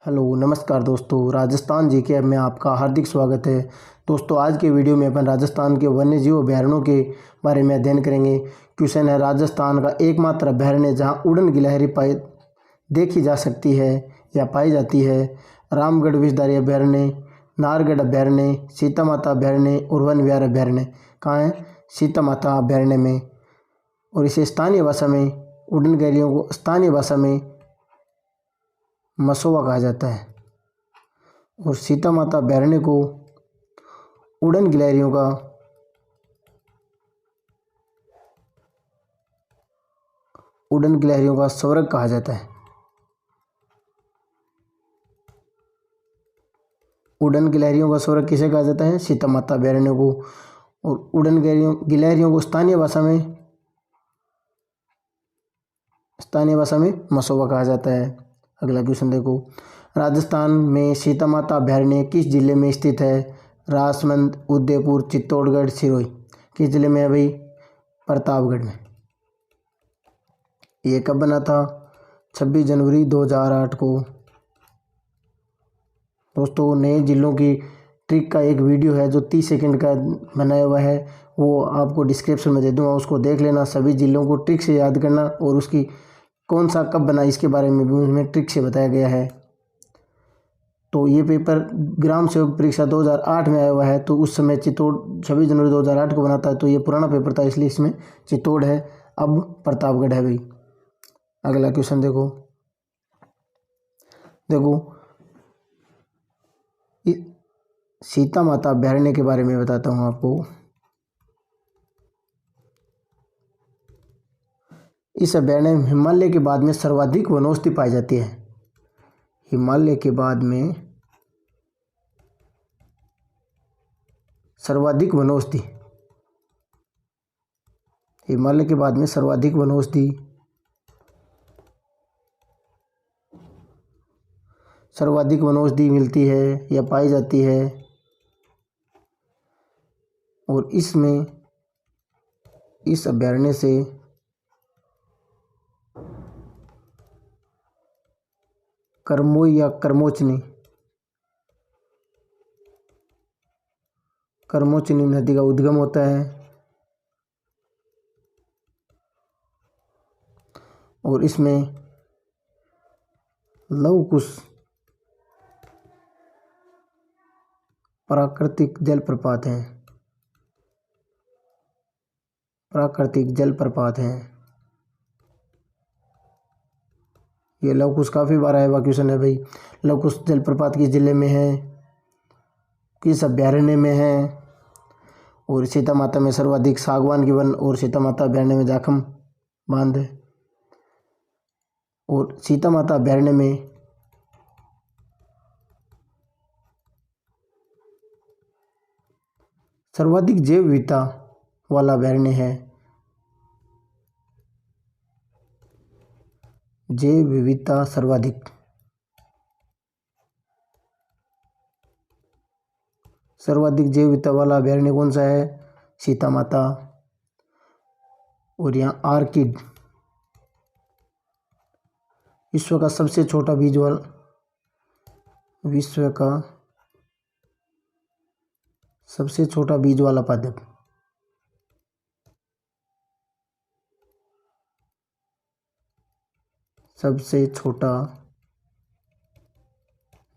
Hello नमस्कार दोस्तों, Rajasthan GK में आपका हार्दिक स्वागत है। दोस्तों, आज के वीडियो में अपन राजस्थान के वन्यजीव अभयारण्यों के बारे में अध्ययन करेंगे। क्वेश्चन है, राजस्थान का एकमात्र अभयारण्य जहां उड़न गिलहरी देखी जा सकती है या पाई जाती है। रामगढ़ विषधारी अभयारण्य, नाहरगढ़ अभयारण्य, सीता माता अभयारण्य और वन विहार अभयारण्य। कहाँ है? सीता माता अभयारण्य में। और इसे स्थानीय भाषा में उड़न गिलहरियों को स्थानीय भाषा में मसोवा कहा जाता है। और सीता माता अभयारण्य को उड़न गिलहरियों का स्वर्ग कहा जाता है। उड़न गिलहरियों का स्वर्ग किसे कहा जाता है? सीता माता अभयारण्य को। और उड़न गिलहरियों को स्थानीय भाषा में मसोवा कहा जाता है। अगला क्वेश्चन देखो, राजस्थान में सीता माता अभयारण्य किस जिले में स्थित है? राजसमंद, उदयपुर, चित्तौड़गढ़, सिरोही। किस जिले में है भाई? प्रतापगढ़ में। ये कब बना था? 26 जनवरी 2008 को। दोस्तों, नए जिलों की ट्रिक का एक वीडियो है जो 30 सेकंड का बनाया हुआ है, वो आपको डिस्क्रिप्शन में दे दूंगा, उसको देख लेना। सभी जिलों को ट्रिक से याद करना और उसकी कौन सा कब बना इसके बारे में भी उसमें ट्रिक से बताया गया है। तो ये पेपर ग्राम सेवक परीक्षा 2008 में आया हुआ है, तो उस समय चित्तौड़ 26 जनवरी 2008 को बना था, तो ये पुराना पेपर था, इसलिए इसमें चित्तौड़ है, अब प्रतापगढ़ है भाई। अगला क्वेश्चन देखो सीता माता अभयारण्य के बारे में बताता हूँ आपको। इस अभयारण्य में हिमालय के बाद में सर्वाधिक वनौषधि पाई जाती है। हिमालय के बाद में सर्वाधिक वनौषधि मिलती है या पाई जाती है। और इसमें इस अभयारण्य से करमोई या करमोचनी नदी का उद्गम होता है। और इसमें लवकुश प्राकृतिक जलप्रपात हैं। ये लवकुश काफ़ी बार आया हुआ क्वेश्चन है भाई। लवकुश जलप्रपात किस जिले में है, किस अभयारण्य में है? और सीता माता में सर्वाधिक सागवान की वन और सीता माता अभयारण्य में जाखम बांध है। और सीता माता अभयारण्य में सर्वाधिक जैव विविधता वाला अभयारण्य है। जैव विविधता सर्वाधिक जैव विविधता वाला अभयारण्य कौन सा है? सीता माता। और यहाँ आर्किड, विश्व का सबसे छोटा बीज वाला पादप। सबसे छोटा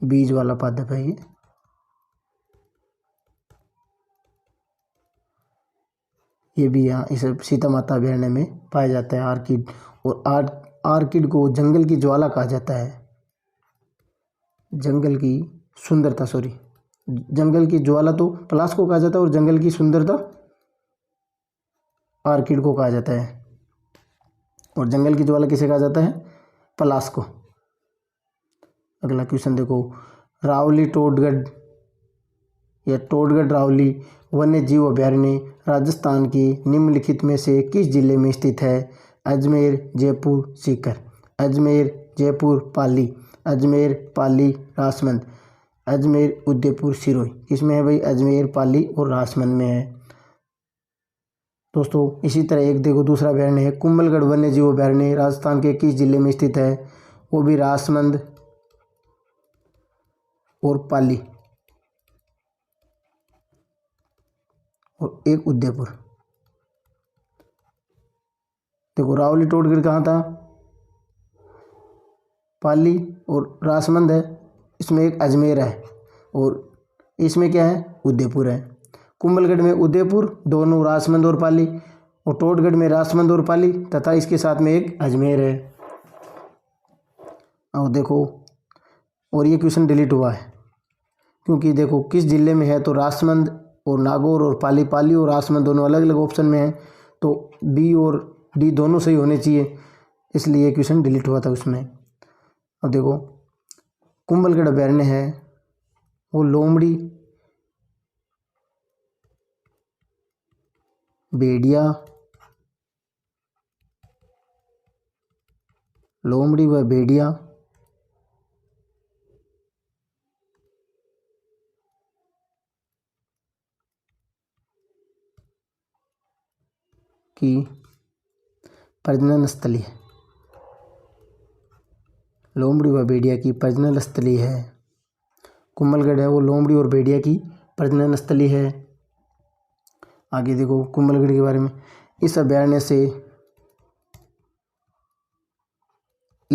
बीज वाला पादप है ये भी यहाँ इस सीता माता अभयारण्य में पाया जाता है, आर्किड। और आर्किड को जंगल की ज्वाला कहा जाता है। जंगल की ज्वाला तो पलाश को कहा जाता है और जंगल की सुंदरता आर्किड को कहा जाता है। और जंगल की ज्वाला किसे कहा जाता है? पलाश को। अगला क्वेश्चन देखो, रावली टोडगढ़ रावली वन्य जीव अभयारण्य राजस्थान की निम्नलिखित में से किस जिले में स्थित है? अजमेर, जयपुर, सीकर। अजमेर, जयपुर, पाली। अजमेर, पाली, राजसमंद। अजमेर, उदयपुर, सिरोही। किसमें है भाई? अजमेर, पाली और राजसमंद में है। दोस्तों, इसी तरह एक देखो दूसरा अभयारण्य है कुंभलगढ़ वन्य जीव अभयारण्य राजस्थान के किस जिले में स्थित है? वो भी राजसमंद और पाली और एक उदयपुर। देखो रावली टोडगढ़ कहाँ था, पाली और राजसमंद है, इसमें एक अजमेर है और इसमें क्या है, उदयपुर है। कुंभलगढ़ में उदयपुर, दोनों राजसमंद और पाली, और टोडगढ़ में राजसमंद और पाली तथा इसके साथ में एक अजमेर है। और देखो, और ये क्वेश्चन डिलीट हुआ है क्योंकि देखो किस जिले में है, तो राजसमंद और नागौर और पाली, पाली और राजसमंद दोनों अलग अलग ऑप्शन में है, तो बी और डी दोनों सही होने चाहिए, इसलिए क्वेश्चन डिलीट हुआ था उसमें। अब देखो कुंभलगढ़ अभयारण्य है वो लोमड़ी, भेड़िया, लोमड़ी व भेड़िया की प्रजनन स्थली है, लोमड़ी व भेड़िया की प्रजनन स्थली है। कुंभलगढ़ है वो लोमड़ी और भेड़िया की प्रजनन स्थली है। आगे देखो कुंभलगढ़ के बारे में, इस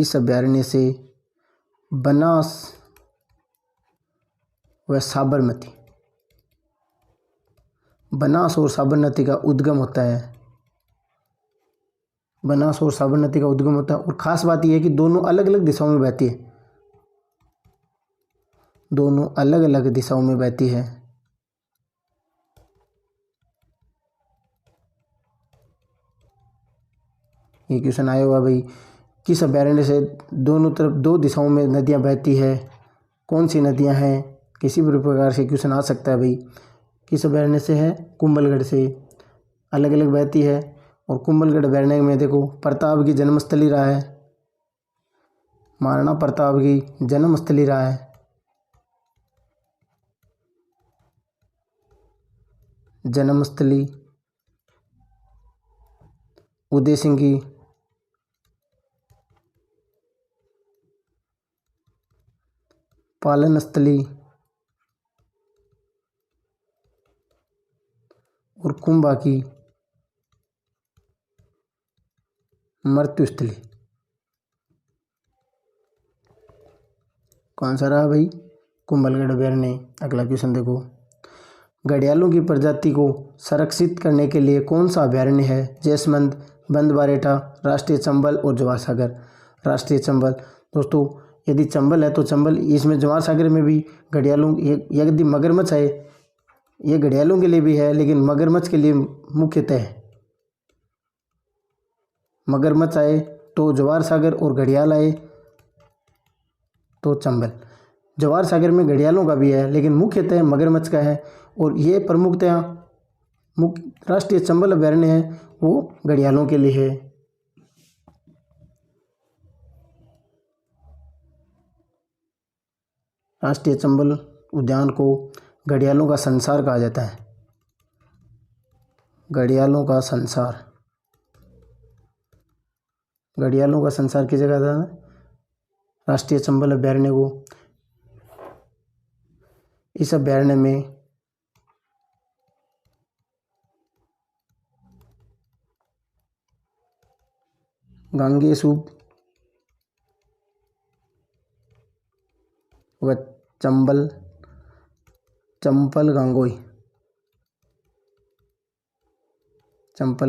अभयारण्य से बनास व साबरमती, बनास और साबरमती का उद्गम होता है, बनास और साबरमती का उद्गम होता है। और ख़ास बात यह है कि दोनों अलग अलग दिशाओं में बहती है, दोनों अलग अलग दिशाओं में बहती है। ये क्वेश्चन आया हुआ भाई, किस अभयारण्य से दोनों तरफ दो दिशाओं में नदियां बहती है, कौन सी नदियां हैं, किसी भी प्रकार से क्वेश्चन आ सकता है भाई। किस अभयारण्य से है, कुंभलगढ़ से अलग अलग बहती है। और कुंभलगढ़ अभयारण्य में देखो प्रताप की जन्मस्थली रहा है, महाराणा प्रताप की जन्मस्थली रहा है, जन्मस्थली उदय सिंह की पालन स्थली और कुंभा की मृत्यु स्थली। कौन सा रहा भाई, कुंभलगढ़ अभयारण्य। अगला क्वेश्चन देखो, घड़ियालों की प्रजाति को संरक्षित करने के लिए कौन सा अभयारण्य है, जैसमंद, बंदबारेठा, राष्ट्रीय चंबल और जवार सागर। राष्ट्रीय चंबल, दोस्तों यदि चंबल है तो चंबल, इसमें जवार सागर में भी घड़ियालों, यदि मगरमच्छ है, ये घड़ियालों के लिए भी है लेकिन मगरमच्छ के लिए मुख्यतः है। मगरमच्छ आए तो जवार सागर और घड़ियाल आए तो चंबल। जवार सागर में घड़ियालों का भी है लेकिन मुख्यतः मगरमच्छ का है, और ये प्रमुखतया राष्ट्रीय चंबल अभयारण्य है वो घड़ियालों के लिए है। राष्ट्रीय चंबल उद्यान को घड़ियालों का संसार कहा जाता है, घड़ियालों का संसार, घड़ियालों का संसार किस जगह था, राष्ट्रीय चंबल अभयारण्य को। इस अभयारण्य में गांगेय सूप व चंपल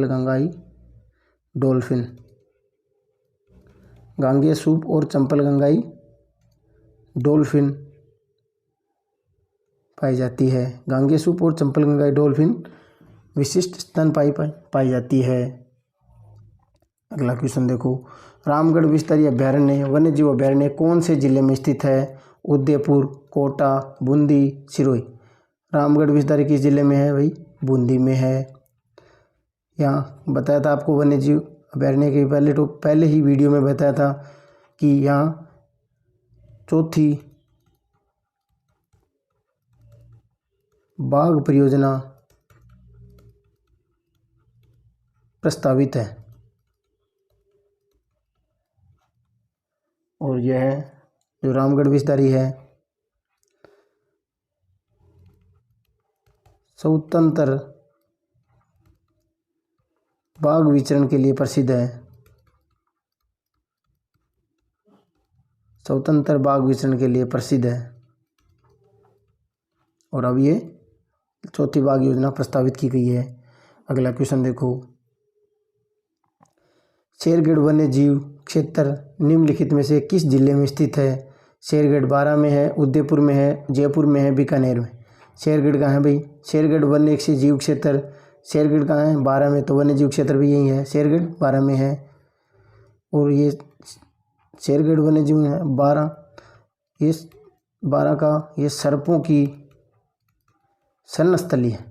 गंगाई डॉल्फिन, गांगेय सूप और चंपल गंगाई डॉल्फिन पाई जाती है। गांगेय सूप और चंपल गंगाई डॉल्फिन विशिष्ट स्तनपायी पाई जाती है। अगला क्वेश्चन देखो, रामगढ़ विस्तारी अभयारण्य वन्यजीव अभयारण्य कौन से जिले में स्थित है, उदयपुर, कोटा, बूंदी, सिरोही। रामगढ़ विस्तारी किस जिले में है भाई, बूंदी में है। यहाँ बताया था आपको वन्यजीव अभयारण्य के पहले ही वीडियो में बताया था कि यहाँ चौथी बाघ परियोजना प्रस्तावित है, और यह जो रामगढ़ विस्तारी है स्वतंत्र बाघ विचरण के लिए प्रसिद्ध है। स्वतंत्र बाघ विचरण के लिए प्रसिद्ध है। और अब ये चौथी बाघ योजना प्रस्तावित की गई है। अगला क्वेश्चन देखो, शेरगढ़ वन्य जीव क्षेत्र निम्नलिखित में से किस जिले में स्थित है? शेरगढ़ बारां में है, उदयपुर में है, जयपुर में है, बीकानेर में। शेरगढ़ कहाँ है भाई? शेरगढ़ वन्य जीव क्षेत्र शेरगढ़ कहाँ है? बारां में। तो वन्य जीव क्षेत्र भी यही है, शेरगढ़ बारां में है। और ये शेरगढ़ वन्य जीव है बारां, ये बारां का ये सर्पों की शरणस्थली है।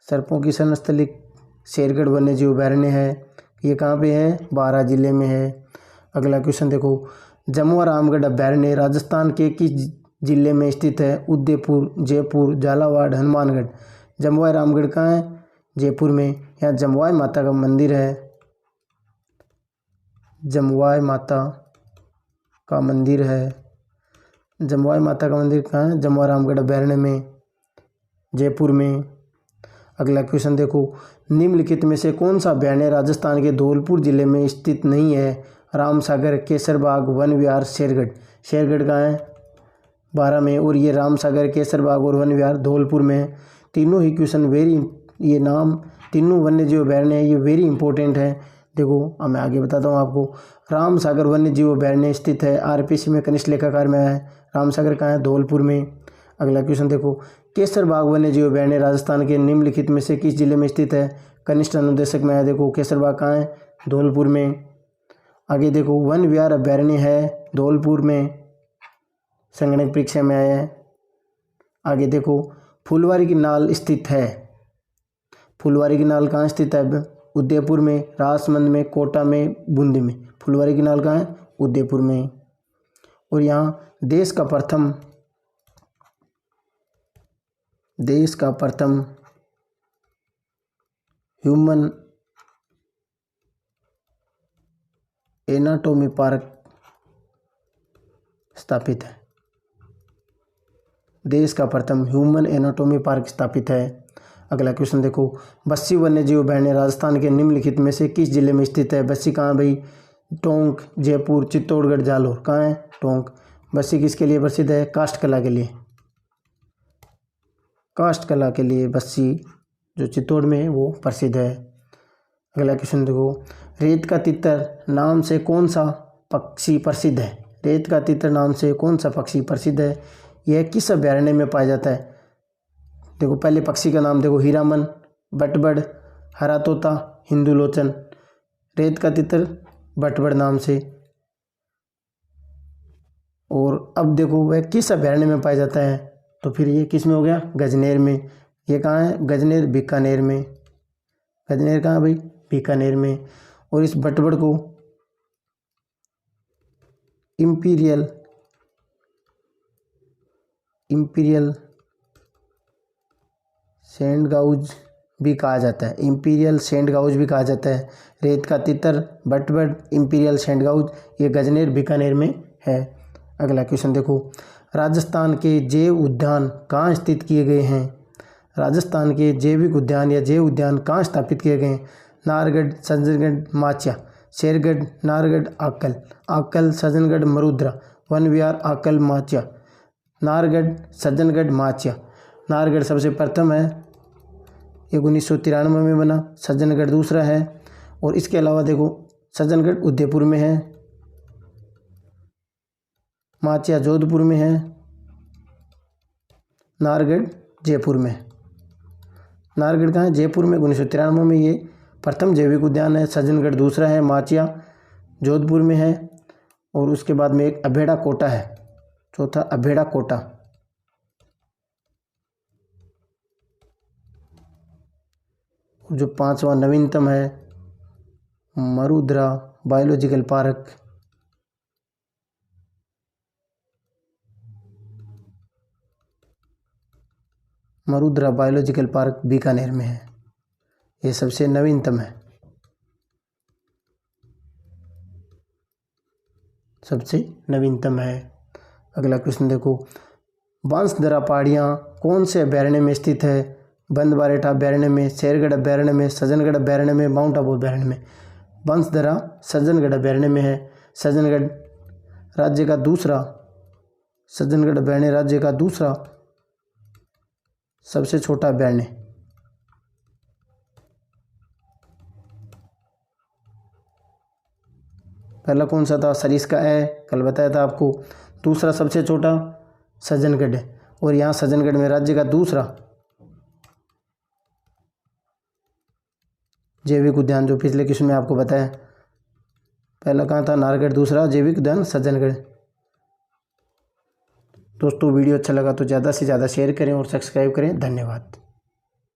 सर्पों की शरणस्थली शेरगढ़ वन्य जीव अभयारण्य है। ये कहाँ पे है? बारां जिले में है। अगला क्वेश्चन देखो, जमुआ रामगढ़ अभयारण्य राजस्थान के किस जिले में स्थित है? उदयपुर, जयपुर, झालावाड़, हनुमानगढ़। जमुआ रामगढ़ कहाँ है? जयपुर में। यहाँ जमुआई माता का मंदिर है। जमुआई माता का मंदिर है। जमुआई माता का मंदिर कहाँ है? जमुआ रामगढ़ अभयारण्य में, जयपुर में। अगला क्वेश्चन देखो, निम्नलिखित में से कौन सा अभयारण्य राजस्थान के धौलपुर जिले में स्थित नहीं है? रामसागर, केसरबाग, वन विहार, शेरगढ़। शेरगढ़ कहाँ है? बारां में। और ये रामसागर, केसरबाग और वन विहार धौलपुर में है। तीनों ही क्वेश्चन ये नाम तीनों वन्य जीव अभयारण्य है, ये वेरी इंपॉर्टेंट है। देखो अब मैं आगे बताता हूँ आपको। रामसागर वन्य जीव अभयारण्य स्थित है, आरपीसी में कनिष्ठ लेखाकार में है। रामसागर कहाँ है? धौलपुर में। अगला क्वेश्चन देखो, केसरबाग वन्य जीव अभयारण्य राजस्थान के निम्नलिखित में से किस जिले में स्थित है? कनिष्ठ अनुदेशक में है। देखो केसरबाग कहाँ है? धौलपुर में। आगे देखो, वन विहार अभयारण्य है धौलपुर में, संगणक परीक्षा में आया है। आगे देखो, फुलवारी की नाल स्थित है। फुलवारी की नाल कहाँ स्थित है? उदयपुर में, राजसमंद में, कोटा में, बूंदी में। फुलवारी की नाल कहाँ है? उदयपुर में। और यहाँ देश का प्रथम ह्यूमन एनाटॉमी पार्क स्थापित है। देश का प्रथम ह्यूमन एनाटॉमी पार्क स्थापित है। अगला क्वेश्चन देखो, बस्सी वन्य जीव अभयारण्य राजस्थान के निम्नलिखित में से किस जिले में स्थित है? बस्सी कहाँ भाई? टोंक, जयपुर, चित्तौड़गढ़, जालौर। कहाँ है? टोंक। बस्सी किसके लिए प्रसिद्ध है? काष्ठ कला के लिए। काष्ठ कला के लिए बस्सी जो चित्तौड़ में है वो प्रसिद्ध है। अगला क्वेश्चन देखो, रेत का तितर नाम से कौन सा पक्षी प्रसिद्ध है? रेत का तितर नाम से कौन सा पक्षी प्रसिद्ध है? यह किस अभयारण्य में पाया जाता है? देखो पहले पक्षी का नाम देखो, हीरामन, बटबड़, हरा तोता, हिंदुलोचन। रेत का तितर बटबड़ नाम से। और अब देखो वह किस अभयारण्य में पाया जाता है? तो फिर ये किस में हो गया? गजनेर में। ये कहाँ है? गजनेर, बीकानेर में। गजनेर कहाँ भाई? बीकानेर में। और इस बटबड़ को इंपीरियल सैंडगाउज भी कहा जाता है। इंपीरियल सैंडगाउज भी कहा जाता है। रेत का तितर, बटबड़, इंपीरियल सैंडगाउज, ये गजनेर, बीकानेर में है। अगला क्वेश्चन देखो, राजस्थान के जैव उद्यान कहाँ स्थित किए गए हैं? राजस्थान के जैविक उद्यान या जैव उद्यान कहाँ स्थापित किए गए हैं? नाहरगढ़, सज्जनगढ़, माचिया। शेरगढ़, नाहरगढ़, आकल। आकल, सज्जनगढ़, मरुद्रा। वन विहार, आकल, माचिया। नाहरगढ़, सज्जनगढ़, माचिया। नाहरगढ़ सबसे प्रथम है, 1993 में बना। सज्जनगढ़ दूसरा है। और इसके अलावा देखो सज्जनगढ़ उदयपुर में है, माचिया जोधपुर में है, नाहरगढ़ जयपुर में। नाहरगढ़ कहाँ है? जयपुर में। 1993 में ये प्रथम जैविक उद्यान है। सज्जनगढ़ दूसरा है, माचिया जोधपुर में है। और उसके बाद में एक अभेड़ा कोटा है, चौथा अभेड़ा कोटा। जो पांचवा नवीनतम है Marudhara biological park. Marudhara biological park Bikaner में है, ये सबसे नवीनतम है, सबसे नवीनतम है। अगला क्वेश्चन देखो, बांसदरा पहाड़ियाँ कौन से अभयारण्य में स्थित है? बंदबारेठा अभयारण्य में, शेरगढ़ अभयारण्य में, सज्जनगढ़ अभयारण्य में, माउंट आबू अभयारण्य में। बांसदरा सज्जनगढ़ अभयारण्य में है। सज्जनगढ़ राज्य का दूसरा सज्जनगढ़ अभयारण्य राज्य का दूसरा सबसे छोटा अभयारण्य। पहला कौन सा था? सरिस्का है, कल बताया था आपको। दूसरा सबसे छोटा सज्जनगढ़ है, और यहाँ सज्जनगढ़ में राज्य का दूसरा जैविक उद्यान, जो पिछले क्वेश्चन में आपको बताया। पहला कहाँ था? नाहरगढ़, दूसरा जैविक उद्यान सज्जनगढ़। दोस्तों वीडियो अच्छा लगा तो ज़्यादा से ज़्यादा शेयर करें और सब्सक्राइब करें। धन्यवाद।